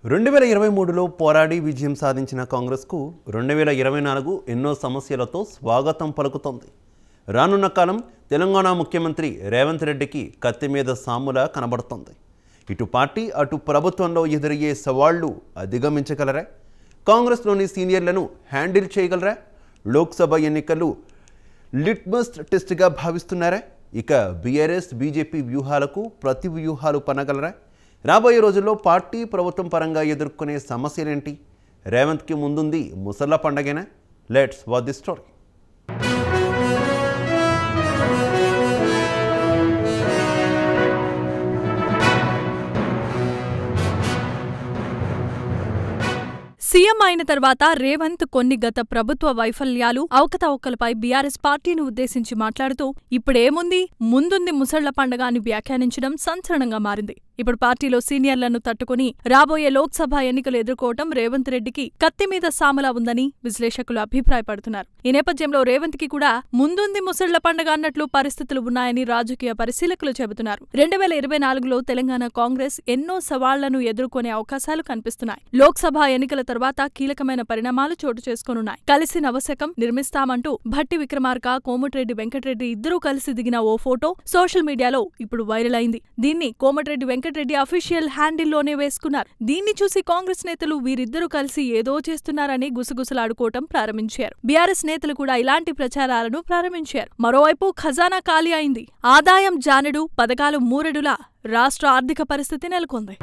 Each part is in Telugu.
2023లో పోరాడి విజయం సాధించిన కాంగ్రెస్కు 2024 ఎన్నో సమస్యలతో స్వాగతం పలుకుతోంది. రానున్న కాలం తెలంగాణ ముఖ్యమంత్రి రేవంత్ రెడ్డికి కత్తి మీద సాములా కనబడుతోంది. ఇటు పార్టీ అటు ప్రభుత్వంలో ఎదురయ్యే సవాళ్లు అధిగమించగలరా? కాంగ్రెస్లోని సీనియర్లను హ్యాండిల్ చేయగలరా? లోక్సభ ఎన్నికలు లిట్మస్ టెస్ట్గా భావిస్తున్నారా? ఇక బీఆర్ఎస్ బీజేపీ వ్యూహాలకు ప్రతి వ్యూహాలు పనగలరా? రాబోయే రోజుల్లో పార్టీ ప్రభుత్వం పరంగా ఎదుర్కొనే సమస్యలేంటి? రేవంత్కి ముందుంది ముసళ్ళ పండగేనా? Let's watch the story. CM అయిన తర్వాత రేవంత్ కొన్ని గత ప్రభుత్వ వైఫల్యాలు, అవకతవకలపై బీఆర్ఎస్ పార్టీని ఉద్దేశించి మాట్లాడుతూ ఇప్పుడేముంది, ముందుంది ముసళ్ల పండగ అని వ్యాఖ్యానించడం సంచలనంగా మారింది. ఇప్పుడు పార్టీలో సీనియర్లను తట్టుకుని రాబోయే లోక్సభ ఎన్నికలు ఎదుర్కోవటం రేవంత్ రెడ్డికి కత్తి మీద సాములా ఉందని విశ్లేషకులు అభిప్రాయపడుతున్నారు. ఈ నేపథ్యంలో రేవంత్ కి కూడా ముందుంది ముసళ్ల పండగ అన్నట్లు పరిస్థితులు ఉన్నాయని రాజకీయ పరిశీలకులు చెబుతున్నారు. 2024లో తెలంగాణ కాంగ్రెస్ ఎన్నో సవాళ్లను ఎదుర్కొనే అవకాశాలు కనిపిస్తున్నాయి. లోక్సభ ఎన్నికల తర్వాత కీలకమైన పరిణామాలు చోటు చేసుకోనున్నాయి. కలిసి నవశకం నిర్మిస్తామంటూ భట్టి విక్రమార్క, కోమటిరెడ్డి వెంకటరెడ్డి ఇద్దరూ కలిసి దిగిన ఓ ఫోటో సోషల్ మీడియాలో ఇప్పుడు వైరల్ అయింది. దీన్ని కోమటిరెడ్డి వెంకటరెడ్డి అఫీషియల్ హ్యాండిల్లోనే వేసుకున్నారు. దీన్ని చూసి కాంగ్రెస్ నేతలు వీరిద్దరూ కలిసి ఏదో చేస్తున్నారని గుసగుసలాడుకోవటం ప్రారంభించారు. బీఆర్ఎస్ నేతలు కూడా ఇలాంటి ప్రచారాలను ప్రారంభించారు. మరోవైపు ఖజానా ఖాళీ అయింది. ఆదాయం జానెడు, పథకాలు మూరెడులా రాష్ట్ర ఆర్థిక పరిస్థితి నెలకొంది.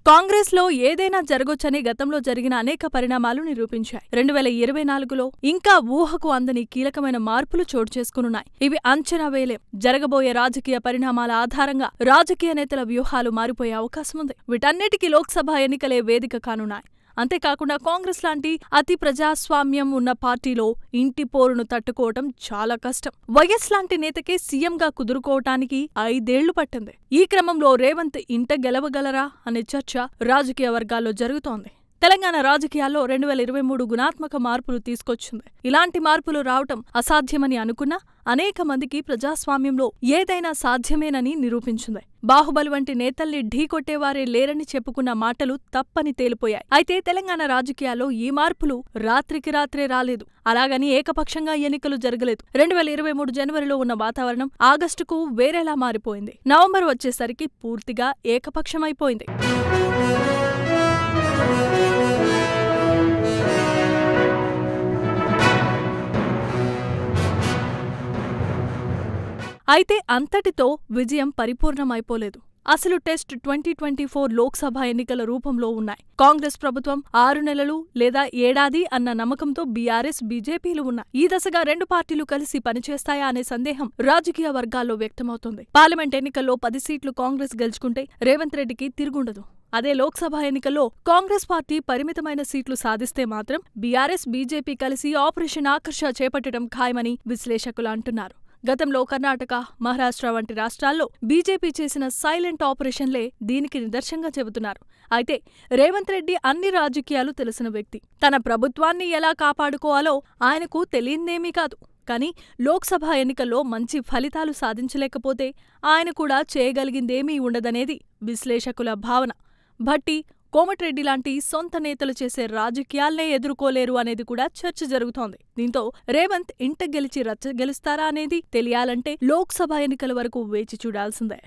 కాంగ్రెస్లో ఏదైనా జరగొచ్చని గతంలో జరిగిన అనేక పరిణామాలు నిరూపించాయి. 2024లో ఇంకా ఊహకు అందని కీలకమైన మార్పులు చోటు చేసుకునున్నాయి. ఇవి అంచనా వేయలేం. జరగబోయే రాజకీయ పరిణామాల ఆధారంగా రాజకీయ నేతల వ్యూహాలు మారిపోయే అవకాశం ఉంది. వీటన్నిటికీ లోక్సభ ఎన్నికలే వేదిక కానున్నాయి. అంతేకాకుండా కాంగ్రెస్ లాంటి అతి ప్రజాస్వామ్యం ఉన్న పార్టీలో ఇంటి పోరును తట్టుకోవటం చాలా కష్టం. వైఎస్ లాంటి నేతకే సీఎంగా కుదురుకోవటానికి 5 ఏళ్లు పట్టింది. ఈ క్రమంలో రేవంత్ ఇంట గెలవగలరా అనే చర్చ రాజకీయ వర్గాల్లో జరుగుతోంది. తెలంగాణ రాజకీయాల్లో 2023 గుణాత్మక మార్పులు తీసుకొచ్చింది. ఇలాంటి మార్పులు రావటం అసాధ్యమని అనుకున్నా అనేక మందికి ప్రజాస్వామ్యంలో ఏదైనా సాధ్యమేనని నిరూపించింది. బాహుబలి వంటి నేతల్ని ఢీకొట్టేవారే లేరని చెప్పుకున్న మాటలు తప్పని తేలిపోయాయి. అయితే తెలంగాణ రాజకీయాల్లో ఈ మార్పులు రాత్రికి రాత్రే రాలేదు. అలాగని ఏకపక్షంగా ఎన్నికలు జరగలేదు. 2023 జనవరిలో ఉన్న వాతావరణం ఆగస్టుకు వేరేలా మారిపోయింది. నవంబర్ వచ్చేసరికి పూర్తిగా ఏకపక్షమైపోయింది. అయితే అంతటితో విజయం పరిపూర్ణమైపోలేదు. అసలు టెస్ట్ 2024 లోక్సభ ఎన్నికల రూపంలో ఉన్నాయి. కాంగ్రెస్ ప్రభుత్వం 6 నెలలు లేదా ఏడాది అన్న నమ్మకంతో బీఆర్ఎస్ బీజేపీలు ఉన్నాయి. ఈ దశగా 2 పార్టీలు కలిసి పనిచేస్తాయా అనే సందేహం రాజకీయ వర్గాల్లో వ్యక్తమవుతోంది. పార్లమెంట్ ఎన్నికల్లో 10 సీట్లు కాంగ్రెస్ గెలుచుకుంటే రేవంత్ రెడ్డికి తిరుగుండదు. అదే లోక్సభ ఎన్నికల్లో కాంగ్రెస్ పార్టీ పరిమితమైన సీట్లు సాధిస్తే మాత్రం బీఆర్ఎస్ బీజేపీ కలిసి ఆపరేషన్ ఆకర్ష చేపట్టడం ఖాయమని విశ్లేషకులు అంటున్నారు. గతంలో కర్ణాటక, మహారాష్ట్ర వంటి రాష్ట్రాల్లో బీజేపీ చేసిన సైలెంట్ ఆపరేషన్లే దీనికి నిదర్శనంగా చెబుతున్నారు. అయితే రేవంత్ రెడ్డి అన్ని రాజకీయాలు తెలిసిన వ్యక్తి. తన ప్రభుత్వాన్ని ఎలా కాపాడుకోవాలో ఆయనకు తెలియందేమీ కాదు. కానీ లోక్సభ ఎన్నికల్లో మంచి ఫలితాలు సాధించలేకపోతే ఆయన కూడా చేయగలిగిందేమీ ఉండదనేది విశ్లేషకుల భావన. భట్టి, కోమటిరెడ్డి లాంటి సొంత నేతలు చేసే రాజకీయాల్నే ఎదుర్కోలేరు అనేది కూడా చర్చ జరుగుతోంది. దీంతో రేవంత్ ఇంట గెలిచి రచ్చ గెలుస్తారా అనేది తెలియాలంటే లోక్సభ ఎన్నికల వరకు వేచి చూడాల్సిందే.